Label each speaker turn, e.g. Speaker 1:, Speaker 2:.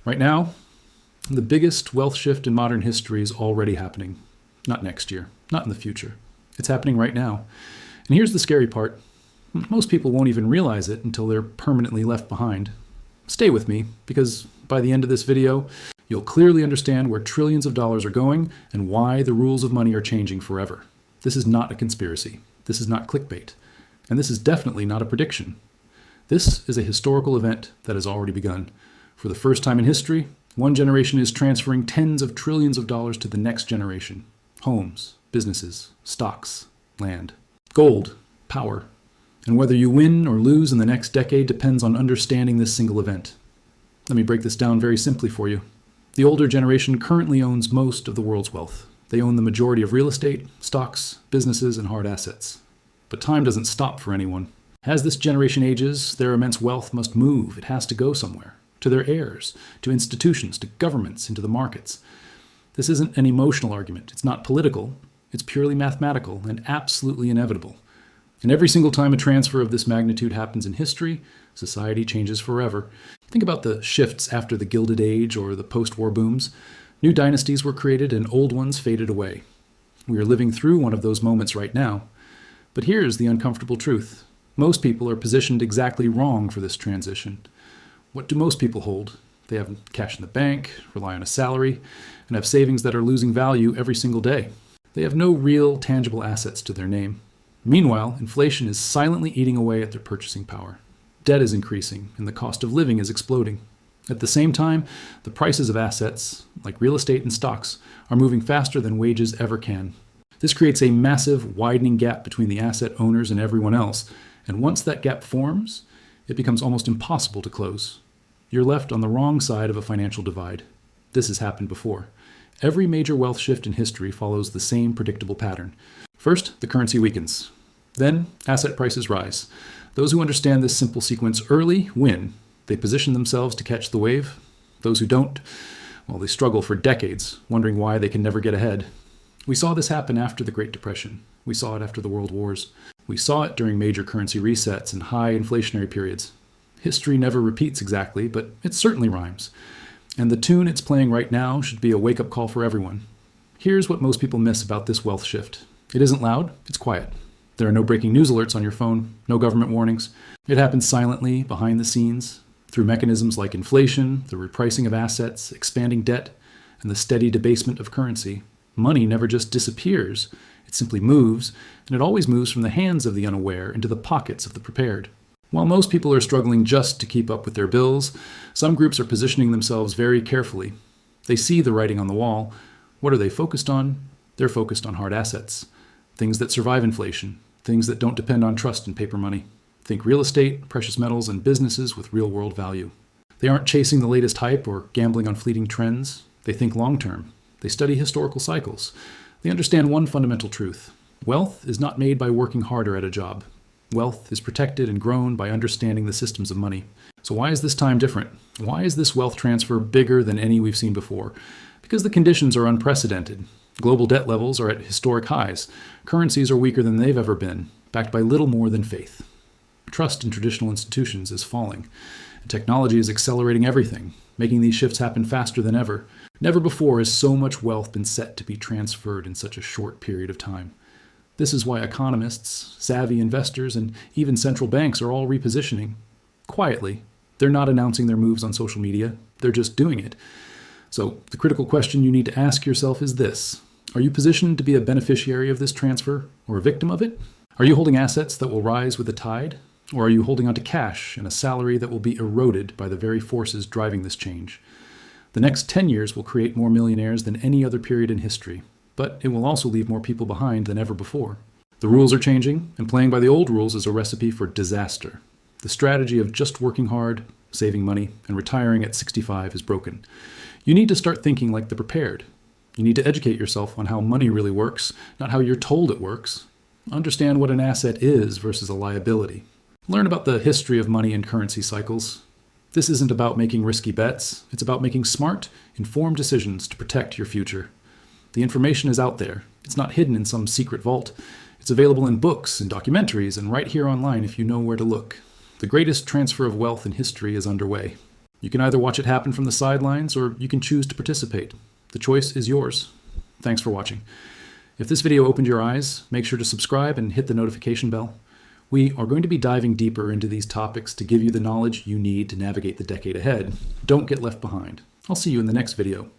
Speaker 1: Right now, the biggest wealth shift in modern history is already happening. Not next year, not in the future. It's happening right now. And here's the scary part. Most people won't even realize it until they're permanently left behind. Stay with me, because by the end of this video, you'll clearly understand where trillions of dollars are going and why the rules of money are changing forever. This is not a conspiracy. This is not clickbait. And this is definitely not a prediction. This is a historical event that has already begun. For the first time in history, one generation is transferring tens of trillions of dollars to the next generation. Homes, businesses, stocks, land, gold, power. And whether you win or lose in the next decade depends on understanding this single event. Let me break this down very simply for you. The older generation currently owns most of the world's wealth. They own the majority of real estate, stocks, businesses, and hard assets. But time doesn't stop for anyone. As this generation ages, their immense wealth must move. It has to go somewhere. To their heirs, to institutions, to governments, into the markets. This isn't an emotional argument. It's not political. It's purely mathematical and absolutely inevitable. And every single time a transfer of this magnitude happens in history, society changes forever. Think about the shifts after the Gilded Age or the post-war booms. New dynasties were created and old ones faded away. We are living through one of those moments right now. But here's the uncomfortable truth. Most people are positioned exactly wrong for this transition. What do most people hold? They have cash in the bank, rely on a salary, and have savings that are losing value every single day. They have no real, tangible assets to their name. Meanwhile, inflation is silently eating away at their purchasing power. Debt is increasing, and the cost of living is exploding. At the same time, the prices of assets, like real estate and stocks, are moving faster than wages ever can. This creates a massive, widening gap between the asset owners and everyone else, and once that gap forms, it becomes almost impossible to close. You're left on the wrong side of a financial divide. This has happened before. Every major wealth shift in history follows the same predictable pattern. First, the currency weakens. Then, asset prices rise. Those who understand this simple sequence early win. They position themselves to catch the wave. Those who don't, well, they struggle for decades, wondering why they can never get ahead. We saw this happen after the Great Depression. We saw it after the World Wars. We saw it during major currency resets and high inflationary periods. History never repeats exactly, but it certainly rhymes. And the tune it's playing right now should be a wake-up call for everyone. Here's what most people miss about this wealth shift. It isn't loud, it's quiet. There are no breaking news alerts on your phone, no government warnings. It happens silently, behind the scenes, through mechanisms like inflation, the repricing of assets, expanding debt, and the steady debasement of currency. Money never just disappears. It simply moves, and it always moves from the hands of the unaware into the pockets of the prepared. While most people are struggling just to keep up with their bills, some groups are positioning themselves very carefully. They see the writing on the wall. What are they focused on? They're focused on hard assets. Things that survive inflation. Things that don't depend on trust and paper money. Think real estate, precious metals, and businesses with real-world value. They aren't chasing the latest hype or gambling on fleeting trends. They think long-term. They study historical cycles. They understand one fundamental truth. Wealth is not made by working harder at a job. Wealth is protected and grown by understanding the systems of money. So why is this time different? Why is this wealth transfer bigger than any we've seen before? Because the conditions are unprecedented. Global debt levels are at historic highs. Currencies are weaker than they've ever been, backed by little more than faith. Trust in traditional institutions is falling. Technology is accelerating everything, making these shifts happen faster than ever. Never before has so much wealth been set to be transferred in such a short period of time. This is why economists, savvy investors, and even central banks are all repositioning. Quietly. They're not announcing their moves on social media. They're just doing it. So the critical question you need to ask yourself is this. Are you positioned to be a beneficiary of this transfer or a victim of it? Are you holding assets that will rise with the tide? Or are you holding onto cash and a salary that will be eroded by the very forces driving this change? The next 10 years will create more millionaires than any other period in history, but it will also leave more people behind than ever before. The rules are changing, and playing by the old rules is a recipe for disaster. The strategy of just working hard, saving money, and retiring at 65 is broken. You need to start thinking like the prepared. You need to educate yourself on how money really works, not how you're told it works. Understand what an asset is versus a liability. Learn about the history of money and currency cycles. This isn't about making risky bets. It's about making smart, informed decisions to protect your future. The information is out there. It's not hidden in some secret vault. It's available in books and documentaries and right here online if you know where to look. The greatest transfer of wealth in history is underway. You can either watch it happen from the sidelines or you can choose to participate. The choice is yours. Thanks for watching. If this video opened your eyes, make sure to subscribe and hit the notification bell. We are going to be diving deeper into these topics to give you the knowledge you need to navigate the decade ahead. Don't get left behind. I'll see you in the next video.